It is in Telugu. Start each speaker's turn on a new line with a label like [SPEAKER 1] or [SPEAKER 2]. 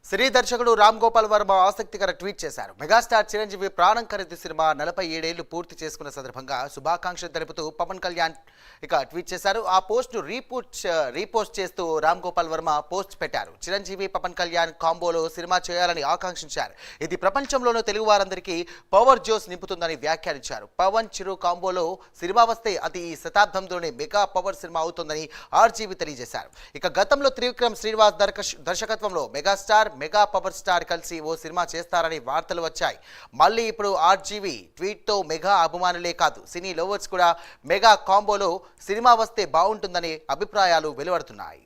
[SPEAKER 1] సినీ దర్శకుడు రామ్ గోపాల్ వర్మ ఆసక్తికర ట్వీట్ చేశారు. మెగాస్టార్ చిరంజీవి ప్రాణం ఖరీదు సినిమా 47 ఏళ్లు పూర్తి చేసుకున్న సందర్భంగా శుభాకాంక్షలు తెలుపుతూ పవన్ కళ్యాణ్ ట్వీట్ చేశారు. ఆ పోస్ట్ను రీపోస్ట్ చేస్తూ రామ్ గోపాల్ వర్మ పోస్ట్ పెట్టారు. చిరంజీవి పవన్ కళ్యాణ్ కాంబోలో సినిమా చేయాలని ఆకాంక్షించారు. ఇది ప్రపంచంలోని తెలుగు వారందరికీ పవర్ జోస్ నింపుతుందని వ్యాఖ్యానించారు. పవన్ చిరు కాంబోలో సినిమా వస్తే అది ఈ శతాబ్దంలోనే మెగా పవర్ సినిమా అవుతుందని ఆర్జీవి తెలియజేశారు. గతంలో త్రివిక్రమ్ శ్రీనివాస్ దర్శకత్వంలో మెగా పవర్ స్టార్ కలిసి ఓ సినిమా చేస్తారని వార్తలు వచ్చాయి. మళ్ళీ ఇప్పుడు ఆర్జీవి ట్వీట్తో మెగా అభిమానులే కాదు సినీ లవర్స్ కూడా మెగా కాంబోలో సినిమా వస్తే బాగుంటుందనే అభిప్రాయాలు వెలువడుతున్నాయి.